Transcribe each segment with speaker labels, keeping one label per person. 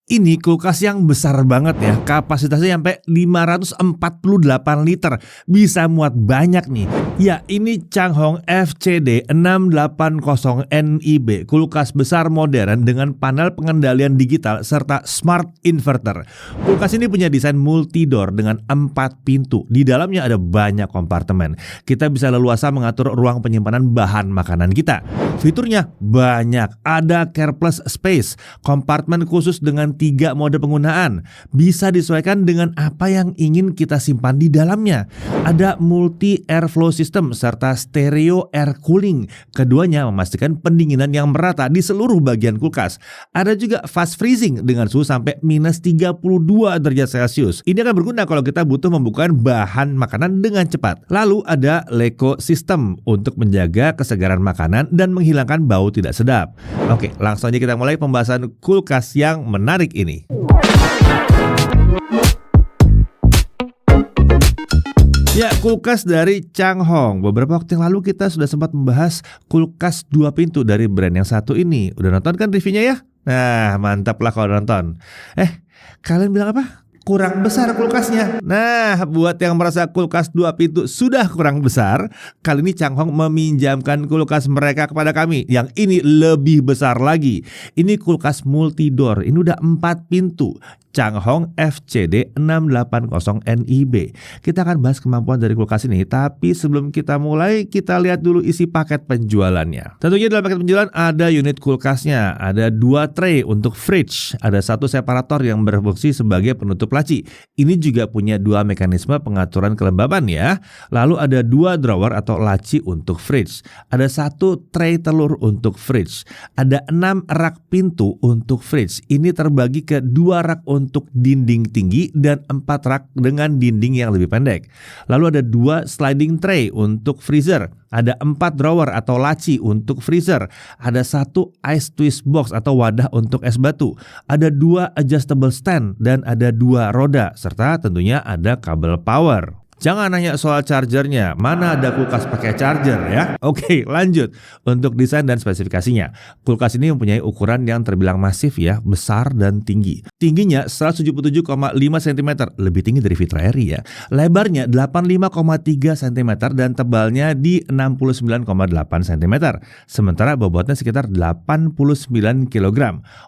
Speaker 1: Ini kulkas yang besar banget ya, kapasitasnya sampai 548 liter, bisa muat banyak nih. Ya, ini Changhong FCD 680 NIB, kulkas besar modern dengan panel pengendalian digital serta smart inverter. Kulkas ini punya desain multi-door dengan 4 pintu. Di dalamnya ada banyak kompartemen. Kita bisa leluasa mengatur ruang penyimpanan bahan makanan kita. Fiturnya banyak, ada CarePlus Space, kompartemen khusus dengan 3 mode penggunaan, bisa disesuaikan dengan apa yang ingin kita simpan di dalamnya. Ada multi airflow system serta stereo air cooling, keduanya memastikan pendinginan yang merata di seluruh bagian kulkas. Ada juga fast freezing dengan suhu sampai minus 32 derajat Celcius. Ini akan berguna kalau kita butuh membuka bahan makanan dengan cepat. Lalu ada Leco System untuk menjaga kesegaran makanan dan menghilangkan bau tidak sedap. Oke, langsung aja kita mulai pembahasan kulkas yang menarik ini. Ya, kulkas dari Changhong. Beberapa waktu yang lalu kita sudah sempat membahas kulkas 2 pintu dari brand yang satu ini. Udah nonton kan reviewnya ya? Nah, mantap lah kalau nonton. Kalian bilang apa? Kurang besar kulkasnya. Nah, buat yang merasa kulkas 2 pintu sudah kurang besar, kali ini Changhong meminjamkan kulkas mereka kepada kami yang ini lebih besar lagi. Ini kulkas multi-door, ini udah 4 pintu. Changhong FCD 680 NIB. Kita akan bahas kemampuan dari kulkas ini, tapi sebelum kita mulai, kita lihat dulu isi paket penjualannya. Tentunya dalam paket penjualan ada unit kulkasnya, ada 2 tray untuk fridge, ada 1 separator yang berfungsi sebagai penutup laci. Ini juga punya 2 mekanisme pengaturan kelembaban ya. Lalu ada 2 drawer atau laci untuk fridge. Ada 1 tray telur untuk fridge. Ada 6 rak pintu untuk fridge. Ini terbagi ke 2 rak untuk dinding tinggi dan 4 rak dengan dinding yang lebih pendek. Lalu ada 2 sliding tray untuk freezer. Ada 4 drawer atau laci untuk freezer. Ada 1 ice twist box atau wadah untuk es batu. Ada 2 adjustable stand dan ada 2 roda serta tentunya ada kabel power. Jangan nanya soal chargernya, mana ada kulkas pakai charger ya. Oke, lanjut. Untuk desain dan spesifikasinya, kulkas ini mempunyai ukuran yang terbilang masif ya, besar dan tinggi. Tingginya 177,5 cm, lebih tinggi dari Vitra Air ya. Lebarnya 85,3 cm dan tebalnya di 69,8 cm. Sementara bobotnya sekitar 89 kg.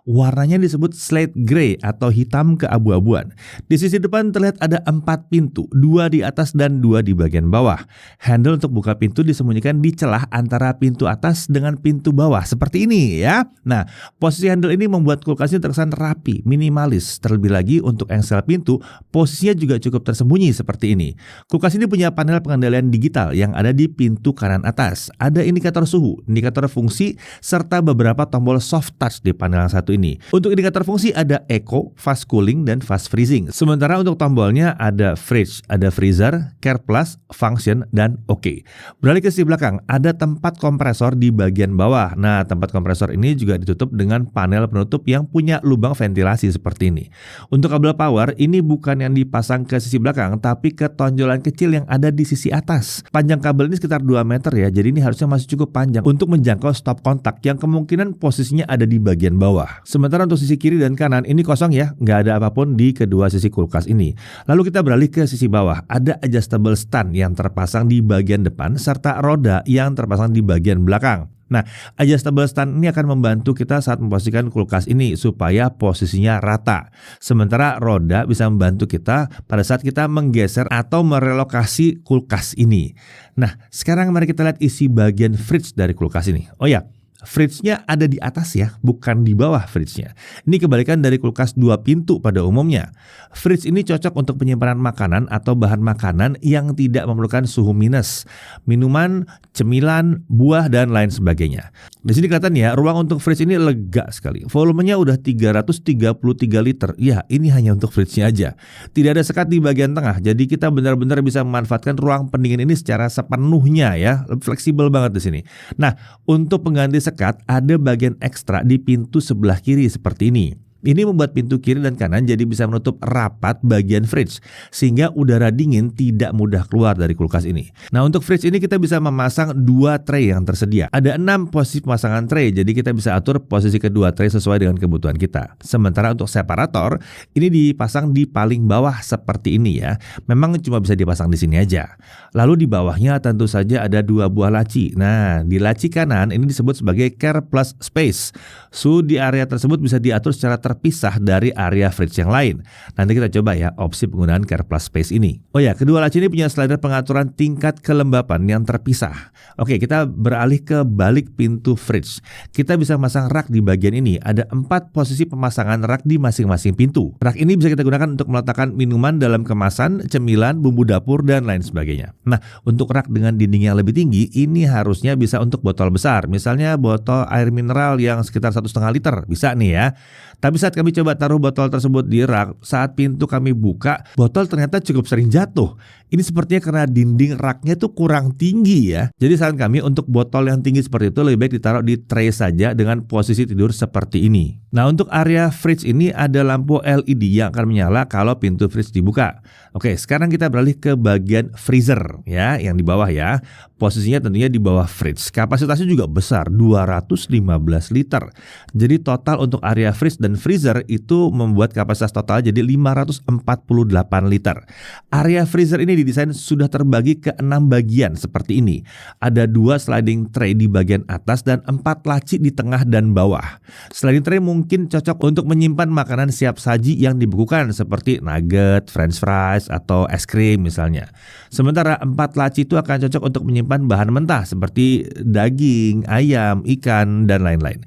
Speaker 1: Warnanya disebut slate gray atau hitam keabu-abuan. Di sisi depan terlihat ada 4 pintu, 2 di atas dan 2 di bagian bawah. Handle untuk buka pintu disembunyikan di celah antara pintu atas dengan pintu bawah seperti ini ya. Nah, posisi handle ini membuat kulkas ini terkesan rapi, minimalis. Terlebih lagi untuk engsel pintu, posisinya juga cukup tersembunyi seperti ini. Kulkas ini punya panel pengendalian digital yang ada di pintu kanan atas. Ada indikator suhu, indikator fungsi, serta beberapa tombol soft touch di panel yang satu ini. Untuk indikator fungsi ada eco, fast cooling, dan fast freezing. Sementara untuk tombolnya ada fridge, ada freezer, CarePlus, function, dan OK. Beralih ke sisi belakang, ada tempat kompresor di bagian bawah. Nah, tempat kompresor ini juga ditutup dengan panel penutup yang punya lubang ventilasi seperti ini. Untuk kabel power, ini bukan yang dipasang ke sisi belakang, tapi ke tonjolan kecil yang ada di sisi atas. Panjang kabel ini sekitar 2 meter ya, jadi ini harusnya masih cukup panjang untuk menjangkau stop kontak yang kemungkinan posisinya ada di bagian bawah. Sementara untuk sisi kiri dan kanan, ini kosong ya, nggak ada apapun di kedua sisi kulkas ini. Lalu kita beralih ke sisi bawah, ada adjustable stand yang terpasang di bagian depan serta roda yang terpasang di bagian belakang. Nah, adjustable stand ini akan membantu kita saat memposisikan kulkas ini supaya posisinya rata. Sementara roda bisa membantu kita pada saat kita menggeser atau merelokasi kulkas ini. Nah, sekarang mari kita lihat isi bagian fridge dari kulkas ini. Oh ya, fridge-nya ada di atas ya, bukan di bawah fridge-nya. Ini kebalikan dari kulkas 2 pintu pada umumnya. Fridge ini cocok untuk penyimpanan makanan atau bahan makanan yang tidak memerlukan suhu minus, minuman, cemilan, buah, dan lain sebagainya. Di sini kelihatan ya, ruang untuk fridge ini lega sekali. Volumenya udah 333 liter. Ya, ini hanya untuk fridge-nya aja. Tidak ada sekat di bagian tengah, jadi kita benar-benar bisa memanfaatkan ruang pendingin ini secara sepenuhnya ya. Fleksibel banget di sini. Nah, untuk pengganti sekat ada bagian ekstra di pintu sebelah kiri seperti ini. Ini membuat pintu kiri dan kanan jadi bisa menutup rapat bagian fridge, sehingga udara dingin tidak mudah keluar dari kulkas ini. Nah, untuk fridge ini kita bisa memasang 2 tray yang tersedia. Ada 6 posisi pemasangan tray, jadi kita bisa atur posisi kedua tray sesuai dengan kebutuhan kita. Sementara untuk separator, ini dipasang di paling bawah seperti ini ya. Memang cuma bisa dipasang di sini aja. Lalu di bawahnya tentu saja ada 2 buah laci. Nah, di laci kanan ini disebut sebagai care plus space. Suhu di area tersebut bisa diatur secara terpisah dari area fridge yang lain. Nanti kita coba ya opsi penggunaan care plus space ini. Oh ya, kedua laci ini punya slider pengaturan tingkat kelembapan yang terpisah. Oke, kita beralih ke balik pintu fridge. Kita bisa memasang rak di bagian ini. Ada 4 posisi pemasangan rak di masing-masing pintu. Rak ini bisa kita gunakan untuk meletakkan minuman dalam kemasan, cemilan, bumbu dapur, dan lain sebagainya. Nah, untuk rak dengan dinding yang lebih tinggi, ini harusnya bisa untuk botol besar. Misalnya botol air mineral yang sekitar 1,5 liter. Bisa nih ya. Tapi saat kami coba taruh botol tersebut di rak, saat pintu kami buka, botol ternyata cukup sering jatuh. Ini sepertinya karena dinding raknya tuh kurang tinggi ya. Jadi saran kami untuk botol yang tinggi seperti itu lebih baik ditaruh di tray saja dengan posisi tidur seperti ini. Nah, untuk area fridge ini ada lampu LED yang akan menyala kalau pintu fridge dibuka. Oke, sekarang kita beralih ke bagian freezer ya, yang di bawah ya. Posisinya tentunya di bawah fridge. Kapasitasnya juga besar, 215 liter. Jadi total untuk area fridge dan freezer itu membuat kapasitas total jadi 548 liter. Area freezer ini didesain sudah terbagi ke 6 bagian seperti ini. Ada 2 sliding tray di bagian atas dan 4 laci di tengah dan bawah. Sliding tray mungkin cocok untuk menyimpan makanan siap saji yang dibekukan seperti nugget, french fries, atau es krim misalnya. Sementara 4 laci itu akan cocok untuk menyimpan bahan mentah seperti daging, ayam, ikan, dan lain-lain.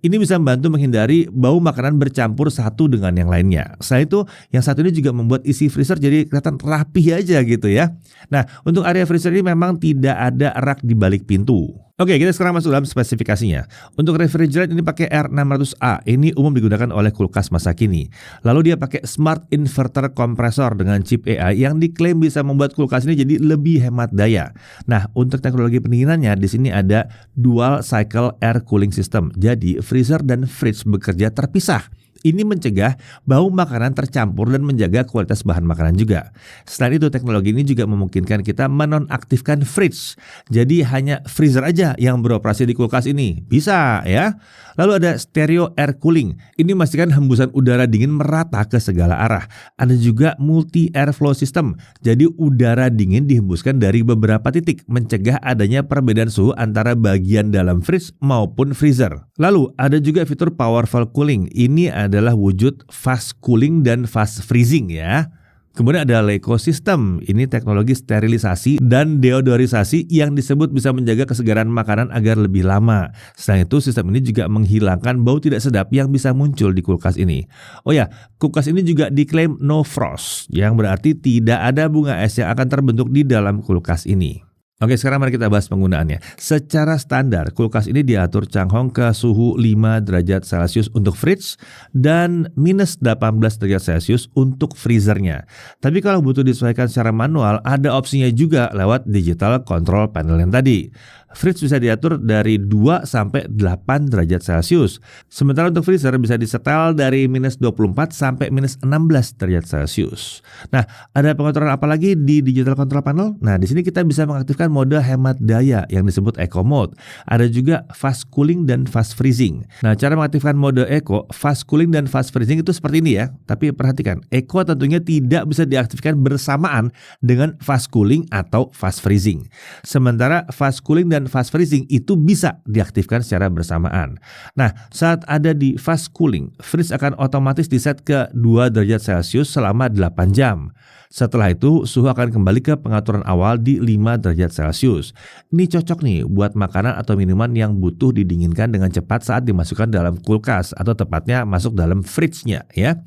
Speaker 1: Ini bisa membantu menghindari bau makanan bercampur satu dengan yang lainnya. Selain itu, yang satu ini juga membuat isi freezer jadi kelihatan rapih aja gitu ya. Nah, untuk area freezer ini memang tidak ada rak di balik pintu. Oke, kita sekarang masuk dalam spesifikasinya. Untuk refrigerant ini pakai R600A. Ini umum digunakan oleh kulkas masa kini. Lalu dia pakai Smart Inverter Kompresor dengan chip AI yang diklaim bisa membuat kulkas ini jadi lebih hemat daya. Nah, untuk teknologi pendinginannya di sini ada Dual Cycle Air Cooling System. Jadi, freezer dan fridge bekerja terpisah. Ini mencegah bau makanan tercampur dan menjaga kualitas bahan makanan juga. Selain itu, teknologi ini juga memungkinkan kita menonaktifkan fridge. Jadi hanya freezer aja yang beroperasi di kulkas ini. Bisa ya. Lalu ada stereo air cooling. Ini memastikan hembusan udara dingin merata ke segala arah. Ada juga multi airflow system. Jadi udara dingin dihembuskan dari beberapa titik, mencegah adanya perbedaan suhu antara bagian dalam fridge maupun freezer. Lalu ada juga fitur powerful cooling. Ini adalah wujud fast cooling dan fast freezing ya. Kemudian ada Leco System. Ini teknologi sterilisasi dan deodorisasi yang disebut bisa menjaga kesegaran makanan agar lebih lama. Selain itu, sistem ini juga menghilangkan bau tidak sedap yang bisa muncul di kulkas ini. Oh ya, kulkas ini juga diklaim no frost, yang berarti tidak ada bunga es yang akan terbentuk di dalam kulkas ini. Oke, sekarang mari kita bahas penggunaannya. Secara standar, kulkas ini diatur Changhong ke suhu 5 derajat Celcius untuk fridge dan minus 18 derajat Celcius untuk freezernya. Tapi kalau butuh disesuaikan secara manual, ada opsinya juga lewat digital control panel yang tadi. Fridge bisa diatur dari 2 sampai 8 derajat Celcius. Sementara untuk freezer bisa disetel dari minus 24 sampai minus 16 derajat Celcius. Nah, ada pengaturan apa lagi di digital control panel? Nah, di sini kita bisa mengaktifkan mode hemat daya yang disebut Eco Mode. Ada juga fast cooling dan fast freezing. Nah, cara mengaktifkan mode Eco, fast cooling dan fast freezing itu seperti ini ya. Tapi perhatikan, Eco tentunya tidak bisa diaktifkan bersamaan dengan fast cooling atau fast freezing. Sementara fast cooling dan fast freezing itu bisa diaktifkan secara bersamaan. Nah, saat ada di fast cooling, fridge akan otomatis diset ke 2 derajat Celcius selama 8 jam. Setelah itu, suhu akan kembali ke pengaturan awal di 5 derajat Celcius. Ini cocok nih buat makanan atau minuman yang butuh didinginkan dengan cepat saat dimasukkan dalam kulkas atau tepatnya masuk dalam fridge-nya ya.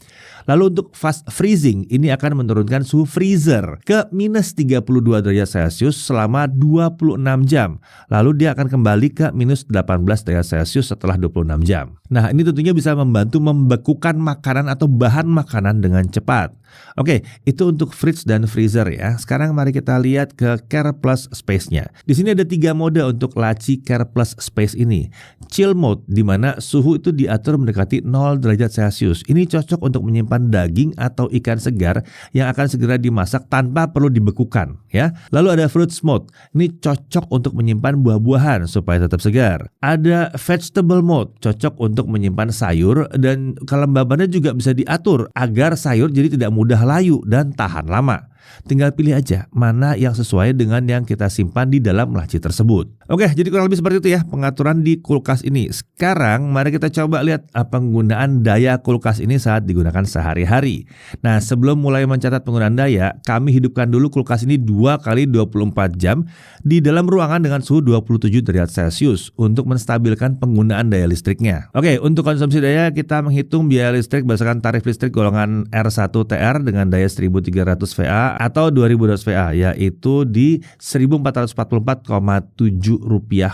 Speaker 1: Lalu untuk fast freezing, ini akan menurunkan suhu freezer ke minus 32 derajat Celcius selama 26 jam. Lalu dia akan kembali ke minus 18 derajat Celcius setelah 26 jam. Nah, ini tentunya bisa membantu membekukan makanan atau bahan makanan dengan cepat. Oke, itu untuk fridge dan freezer ya. Sekarang mari kita lihat ke Care Plus Space-nya. Di sini ada 3 mode untuk laci Care Plus Space ini. Chill mode, di mana suhu itu diatur mendekati 0 derajat Celcius. Ini cocok untuk menyimpan daging atau ikan segar yang akan segera dimasak tanpa perlu dibekukan ya. Lalu ada Fruits mode. Ini cocok untuk menyimpan buah-buahan supaya tetap segar. Ada Vegetable mode, cocok untuk menyimpan sayur dan kelembabannya juga bisa diatur agar sayur jadi tidak mudah layu dan tahan lama. Tinggal pilih aja mana yang sesuai dengan yang kita simpan di dalam laci tersebut. Oke, jadi kurang lebih seperti itu ya pengaturan di kulkas ini. Sekarang mari kita coba lihat penggunaan daya kulkas ini saat digunakan sehari-hari. Nah, sebelum mulai mencatat penggunaan daya, kami hidupkan dulu kulkas ini 2 kali 24 jam di dalam ruangan dengan suhu 27 derajat Celcius untuk menstabilkan penggunaan daya listriknya. Oke, untuk konsumsi daya kita menghitung biaya listrik berdasarkan tarif listrik golongan R1 TR dengan daya 1300 VA atau 2000 VA, yaitu di Rp1.444,7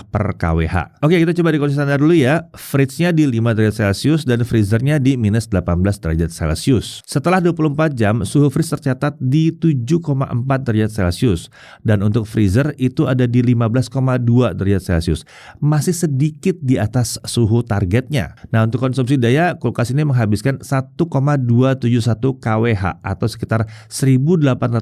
Speaker 1: per kWh. Oke, kita coba di kondisi standar dulu ya. Fridge-nya di 5 derajat Celcius dan freezer-nya di minus 18 derajat Celcius. Setelah 24 jam, suhu fridge tercatat di 7,4 derajat Celcius. Dan untuk freezer itu ada di 15,2 derajat Celcius. Masih sedikit di atas suhu targetnya. Nah, untuk konsumsi daya, kulkas ini menghabiskan 1,271 kWh atau sekitar Rp1.836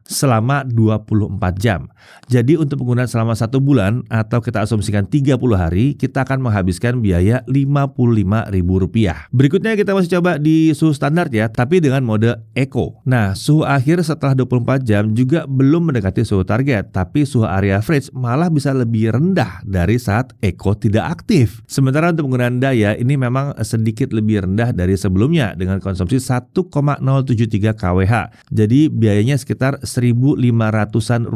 Speaker 1: selama 24 jam. Jadi untuk penggunaan selama 1 bulan atau kita asumsikan 30 hari, kita akan menghabiskan biaya Rp55.000. Berikutnya kita masih coba di suhu standar ya, tapi dengan mode Eco. Nah, suhu akhir setelah 24 jam juga belum mendekati suhu target, tapi suhu area fridge malah bisa lebih rendah dari saat Eco tidak aktif. Sementara untuk penggunaan daya ini memang sedikit lebih rendah dari sebelumnya dengan konsumsi 1,073 kWh. Jadi biayanya sekitar Rp1.500-an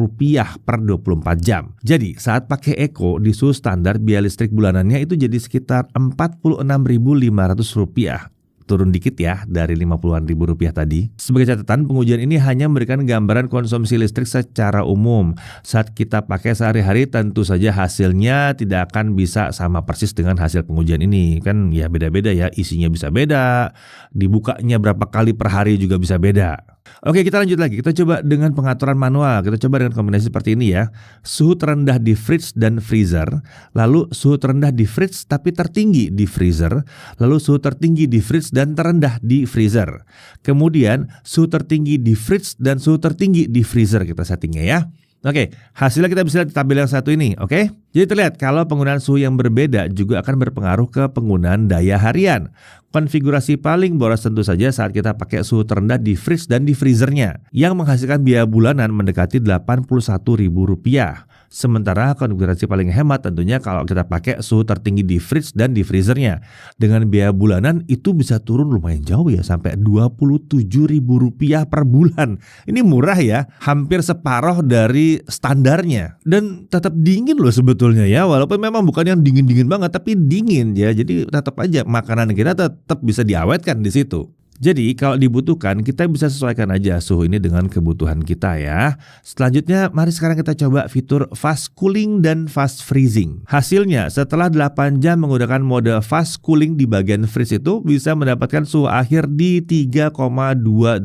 Speaker 1: per 24 jam. Jadi saat pakai Eco di suhu standar biaya listrik bulanannya itu jadi sekitar Rp46.500. Turun dikit ya dari Rp50.000 tadi. Sebagai catatan, pengujian ini hanya memberikan gambaran konsumsi listrik secara umum. Saat kita pakai sehari-hari tentu saja hasilnya tidak akan bisa sama persis dengan hasil pengujian ini. Kan ya beda-beda ya, isinya bisa beda, dibukanya berapa kali per hari juga bisa beda. Oke, kita lanjut lagi. Kita coba dengan pengaturan manual. Kita coba dengan kombinasi seperti ini ya. Suhu terendah di fridge dan freezer, lalu suhu terendah di fridge tapi tertinggi di freezer, lalu suhu tertinggi di fridge dan terendah di freezer. Kemudian suhu tertinggi di fridge dan suhu tertinggi di freezer kita settingnya ya. Oke, hasilnya kita bisa lihat di tabel yang satu ini, oke? Jadi terlihat kalau penggunaan suhu yang berbeda juga akan berpengaruh ke penggunaan daya harian. Konfigurasi paling boros tentu saja saat kita pakai suhu terendah di fridge dan di freezernya, yang menghasilkan biaya bulanan mendekati Rp81.000. Sementara konfigurasi paling hemat tentunya kalau kita pakai suhu tertinggi di fridge dan di freezernya. Dengan biaya bulanan itu bisa turun lumayan jauh ya, sampai Rp27.000 per bulan. Ini murah ya, hampir separuh dari standarnya. Dan tetap dingin loh sebetulnya ya, walaupun memang bukan yang dingin-dingin banget, tapi dingin ya. Jadi tetap aja makanan kita tetap bisa diawetkan di situ. Jadi kalau dibutuhkan kita bisa sesuaikan aja suhu ini dengan kebutuhan kita ya. Selanjutnya mari sekarang kita coba fitur fast cooling dan fast freezing. Hasilnya setelah 8 jam menggunakan mode fast cooling di bagian fridge itu bisa mendapatkan suhu akhir di 3,2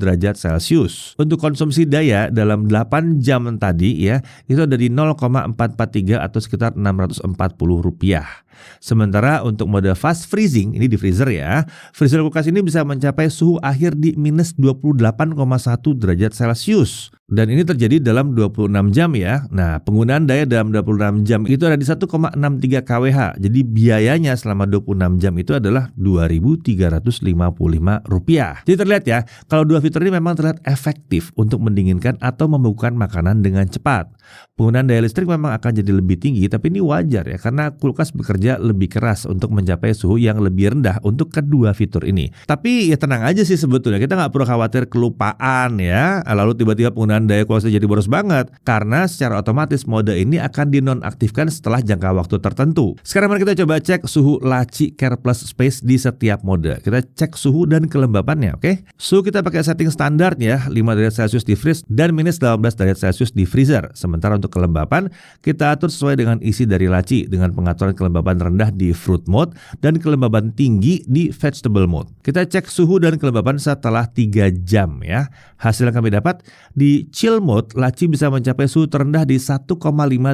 Speaker 1: derajat Celcius. Untuk konsumsi daya dalam 8 jam tadi ya, itu ada di 0,443 atau sekitar Rp640. Sementara untuk mode fast freezing, ini di freezer ya, freezer kulkas ini bisa mencapai suhu akhir di minus 28,1 derajat Celcius. Dan ini terjadi dalam 26 jam ya. Nah, penggunaan daya dalam 26 jam itu ada di 1,63 kWh. Jadi biayanya selama 26 jam itu adalah Rp2.355. Jadi terlihat ya, kalau dua fitur ini memang terlihat efektif untuk mendinginkan atau membekukan makanan dengan cepat. Penggunaan daya listrik memang akan jadi lebih tinggi, tapi ini wajar ya, karena kulkas bekerja bekerja lebih keras untuk mencapai suhu yang lebih rendah untuk kedua fitur ini. Tapi ya tenang aja sih sebetulnya, kita nggak perlu khawatir kelupaan ya, lalu tiba-tiba penggunaan daya kulkas jadi boros banget, karena secara otomatis mode ini akan dinonaktifkan setelah jangka waktu tertentu. Sekarang mari kita coba cek suhu laci Care Plus Space di setiap mode. Kita cek suhu dan kelembapannya, oke? Suhu kita pakai setting standar ya, 5 derajat Celcius di fridge dan minus 18 derajat Celcius di freezer. Sementara untuk kelembapan, kita atur sesuai dengan isi dari laci dengan pengaturan kelembapan rendah di fruit mode dan kelembapan tinggi di vegetable mode. Kita cek suhu dan kelembapan setelah 3 jam ya. Hasil yang kami dapat, di chill mode, laci bisa mencapai suhu terendah di 1,5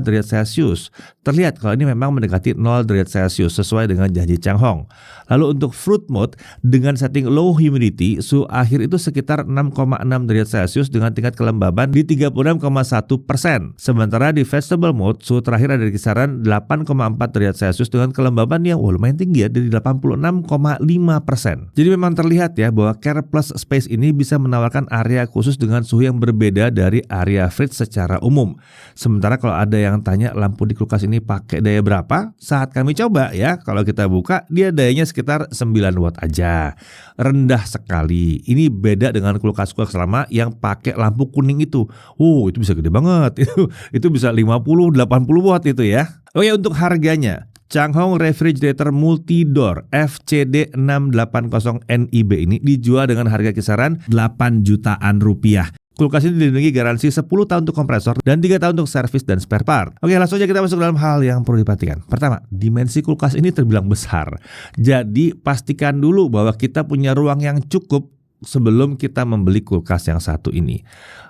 Speaker 1: derajat Celcius. Terlihat kalau ini memang mendekati 0 derajat Celcius sesuai dengan janji Changhong. Lalu untuk fruit mode, dengan setting low humidity, suhu akhir itu sekitar 6,6 derajat Celcius dengan tingkat kelembaban di 36,1%. Sementara di vegetable mode, suhu terakhir ada di kisaran 8,4 derajat Celcius dengan kelembaban yang lumayan tinggi ya, dari 86,5%. Jadi memang terlihat ya bahwa Care Plus Space ini bisa menawarkan area khusus dengan suhu yang berbeda dari area fridge secara umum. Sementara kalau ada yang tanya lampu di kulkas ini pakai daya berapa? Saat kami coba ya, kalau kita buka dia dayanya sekitar 9 watt aja. Rendah sekali. Ini beda dengan kulkas-kulkas lama yang pakai lampu kuning itu. Itu bisa gede banget. Itu bisa 50-80 watt itu ya. Oh ya, untuk harganya, Changhong Refrigerator Multi-Door FCD 680 NIB ini dijual dengan harga kisaran 8 jutaan rupiah. Kulkas ini dilindungi garansi 10 tahun untuk kompresor dan 3 tahun untuk servis dan spare part. Oke, langsung aja kita masuk dalam hal yang perlu diperhatikan. Pertama, dimensi kulkas ini terbilang besar. Jadi pastikan dulu bahwa kita punya ruang yang cukup sebelum kita membeli kulkas yang satu ini.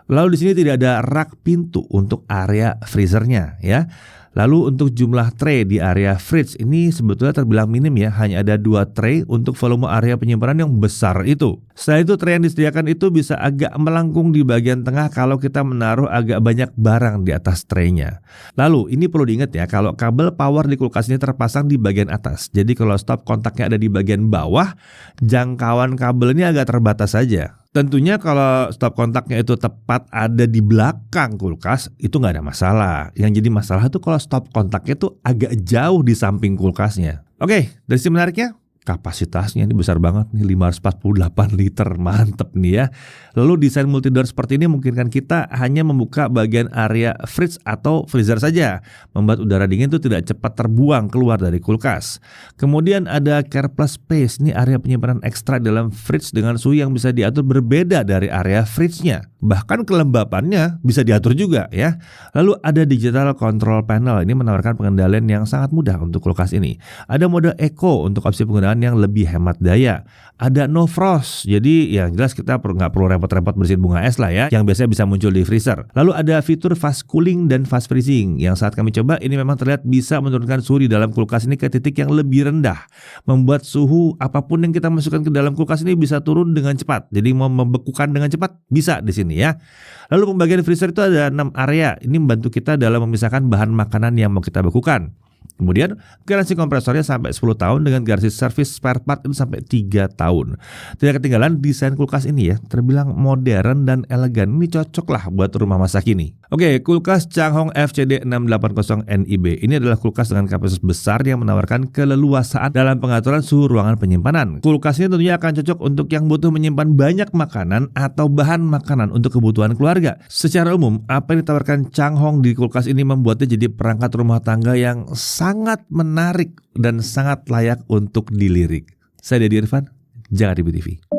Speaker 1: Lalu di sini tidak ada rak pintu untuk area freezernya ya. Lalu untuk jumlah tray di area fridge ini sebetulnya terbilang minim ya, hanya ada 2 tray untuk volume area penyimpanan yang besar itu. Setelah itu tray yang disediakan itu bisa agak melengkung di bagian tengah kalau kita menaruh agak banyak barang di atas traynya. Lalu ini perlu diingat ya, kalau kabel power di kulkas ini terpasang di bagian atas. Jadi kalau stop kontaknya ada di bagian bawah, jangkauan kabel ini agak terbatas saja. Tentunya kalau stop kontaknya itu tepat ada di belakang kulkas, itu nggak ada masalah. Yang jadi masalah itu kalau stop kontaknya itu agak jauh di samping kulkasnya. Oke, dari sisi menariknya, kapasitasnya ini besar banget nih, 548 liter, mantep nih ya. Lalu desain multidoor seperti ini memungkinkan kita hanya membuka bagian area fridge atau freezer saja, membuat udara dingin itu tidak cepat terbuang keluar dari kulkas. Kemudian ada Care Plus Space, ini area penyimpanan ekstra dalam fridge dengan suhu yang bisa diatur berbeda dari area fridge-nya. Bahkan kelembapannya bisa diatur juga ya. Lalu ada digital control panel, ini menawarkan pengendalian yang sangat mudah untuk kulkas ini. Ada mode eco untuk opsi penggunaan yang lebih hemat daya. Ada no frost, jadi yang jelas kita nggak perlu repot-repot bersihin bunga es lah ya, yang biasanya bisa muncul di freezer. Lalu ada fitur fast cooling dan fast freezing, yang saat kami coba ini memang terlihat bisa menurunkan suhu di dalam kulkas ini ke titik yang lebih rendah, membuat suhu apapun yang kita masukkan ke dalam kulkas ini bisa turun dengan cepat. Jadi mau membekukan dengan cepat bisa di sini ya. Lalu pembagian freezer itu ada 6 area, ini membantu kita dalam memisahkan bahan makanan yang mau kita bekukan. Kemudian garansi kompresornya sampai 10 tahun dengan garansi service spare part itu sampai 3 tahun. Tidak ketinggalan desain kulkas ini ya, terbilang modern dan elegan. Ini cocok lah buat rumah masa kini. Oke, kulkas Changhong FCD 680 NIB. Ini adalah kulkas dengan kapasitas besar yang menawarkan keleluasaan dalam pengaturan suhu ruangan penyimpanan. Kulkas ini tentunya akan cocok untuk yang butuh menyimpan banyak makanan atau bahan makanan untuk kebutuhan keluarga. Secara umum, apa yang ditawarkan Changhong di kulkas ini membuatnya jadi perangkat rumah tangga yang sangat menarik dan sangat layak untuk dilirik. Saya Deddy Irfan, Jakarta TV.